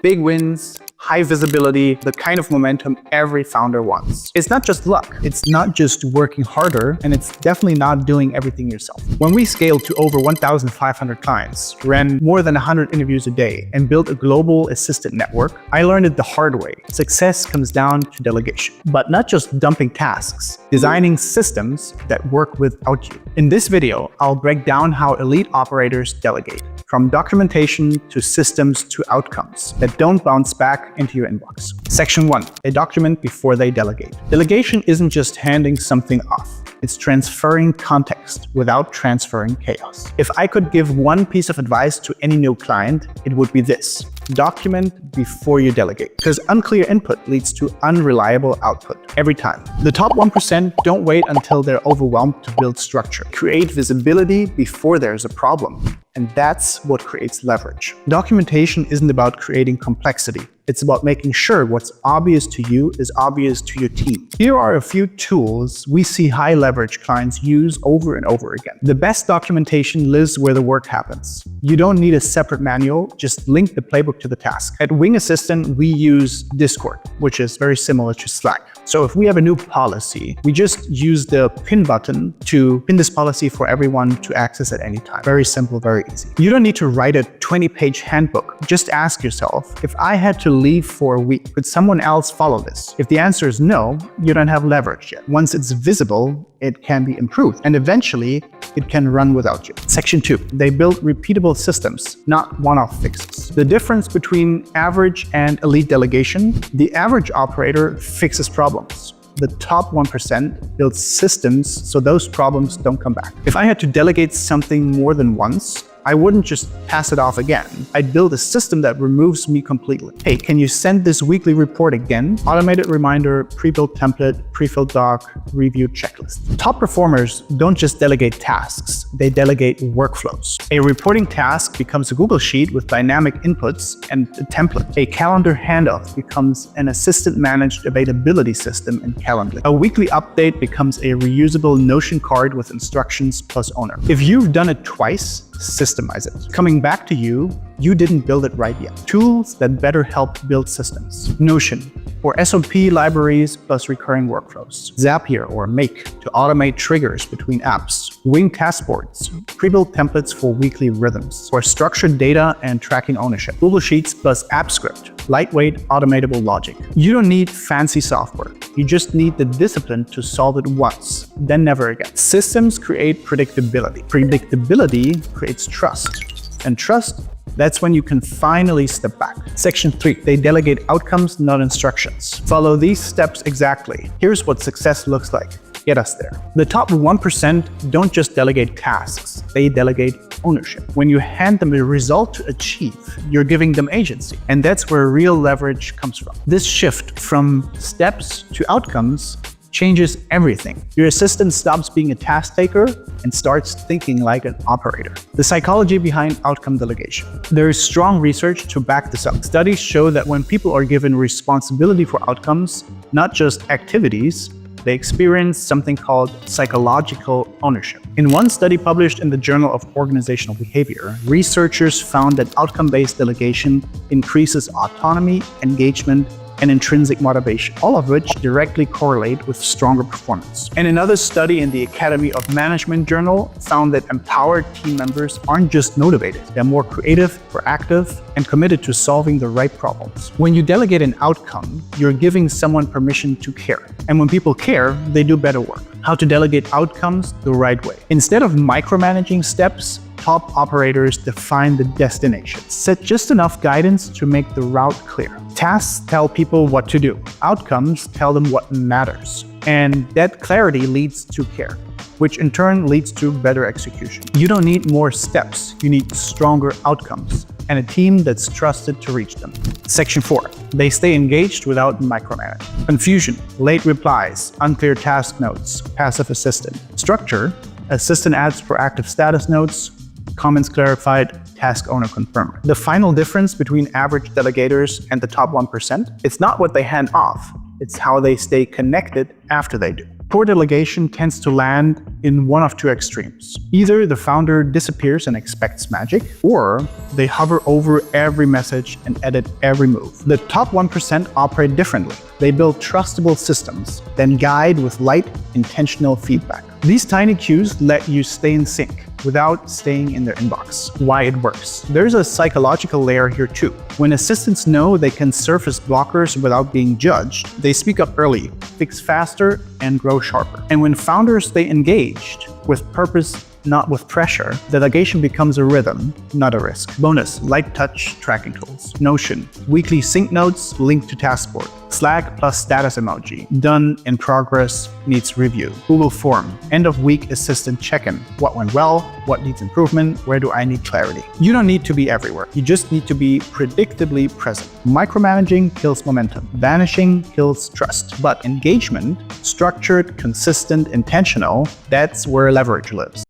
Big wins, high visibility, the kind of momentum every founder wants. It's not just luck, it's not just working harder, and it's definitely not doing everything yourself. When we scaled to over 1,500 clients, ran more than 100 interviews a day, and built a global assistant network, I learned it the hard way. Success comes down to delegation. But not just dumping tasks, designing systems that work without you. In this video, I'll break down how elite operators delegate, from documentation to systems to outcomes that don't bounce back into your inbox. Section 1. They document before they delegate. Delegation isn't just handing something off. It's transferring context without transferring chaos. If I could give one piece of advice to any new client, it would be this: document before you delegate, because unclear input leads to unreliable output every time. The top 1% don't wait until they're overwhelmed to build structure. Create visibility before there's a problem. And that's what creates leverage. Documentation isn't about creating complexity. It's about making sure what's obvious to you is obvious to your team. Here are a few tools we see high leverage clients use over and over again. The best documentation lives where the work happens. You don't need a separate manual, just link the playbook to the task. At Wing Assistant, we use Discord, which is very similar to Slack. So if we have a new policy, we just use the pin button to pin this policy for everyone to access at any time. Very simple, very easy. You don't need to write a 20-page handbook. Just ask yourself, if I had to leave for a week, could someone else follow this? If the answer is no, you don't have leverage yet. Once it's visible, it can be improved, and eventually it can run without you. Section 2. They build repeatable systems, not one-off fixes. The difference between average and elite delegation: the average operator fixes problems. The top 1% builds systems so those problems don't come back. If I had to delegate something more than once, I wouldn't just pass it off again. I'd build a system that removes me completely. Hey, can you send this weekly report again? Automated reminder, pre-built template, pre-filled doc, review checklist. Top performers don't just delegate tasks, they delegate workflows. A reporting task becomes a Google Sheet with dynamic inputs and a template. A calendar handoff becomes an assistant-managed availability system in Calendly. A weekly update becomes a reusable Notion card with instructions plus owner. If you've done it twice, systemize it. Coming back to you, you didn't build it right yet. Tools that better help build systems. Notion for SOP libraries plus recurring workflows. Zapier or Make to automate triggers between apps. Wing taskboards, pre-built templates for weekly rhythms. For structured data and tracking ownership. Google Sheets plus AppScript, lightweight automatable logic. You don't need fancy software. You just need the discipline to solve it once, then never again. Systems create predictability. Predictability creates trust. And trust, that's when you can finally step back. Section 3. They delegate outcomes, not instructions. Follow these steps exactly. Here's what success looks like. Get us there. The top 1% don't just delegate tasks, they delegate ownership. When you hand them a result to achieve, you're giving them agency. And that's where real leverage comes from. This shift from steps to outcomes changes everything. Your assistant stops being a task taker and starts thinking like an operator. The psychology behind outcome delegation. There is strong research to back this up. Studies show that when people are given responsibility for outcomes, not just activities, they experience something called psychological ownership. In one study published in the Journal of Organizational Behavior, researchers found that outcome-based delegation increases autonomy, engagement, and intrinsic motivation, all of which directly correlate with stronger performance. And another study in the Academy of Management Journal found that empowered team members aren't just motivated, they're more creative, proactive, and committed to solving the right problems. When you delegate an outcome, you're giving someone permission to care. And when people care, they do better work. How to delegate outcomes the right way. Instead of micromanaging steps, top operators define the destination. Set just enough guidance to make the route clear. Tasks tell people what to do. Outcomes tell them what matters. And that clarity leads to care, which in turn leads to better execution. You don't need more steps, you need stronger outcomes and a team that's trusted to reach them. Section 4. They stay engaged without micromanaging. Confusion, late replies, unclear task notes, passive assistant. Structure, assistant adds proactive status notes, comments clarified, task owner confirmed. The final difference between average delegators and the top 1%, it's not what they hand off, it's how they stay connected after they do. Poor delegation tends to land in one of two extremes. Either the founder disappears and expects magic, or they hover over every message and edit every move. The top 1% operate differently. They build trustable systems, then guide with light, intentional feedback. These tiny cues let you stay in sync without staying in their inbox. Why it works. There's a psychological layer here too. When assistants know they can surface blockers without being judged, they speak up early, fix faster, and grow sharper. And when founders stay engaged with purpose, not with pressure, delegation becomes a rhythm, not a risk. Bonus, light touch tracking tools. Notion, weekly sync notes linked to taskboard. Slack plus status emoji. Done, in progress, needs review. Google Form, end of week assistant check-in. What went well? What needs improvement? Where do I need clarity? You don't need to be everywhere. You just need to be predictably present. Micromanaging kills momentum. Vanishing kills trust. But engagement, structured, consistent, intentional, that's where leverage lives.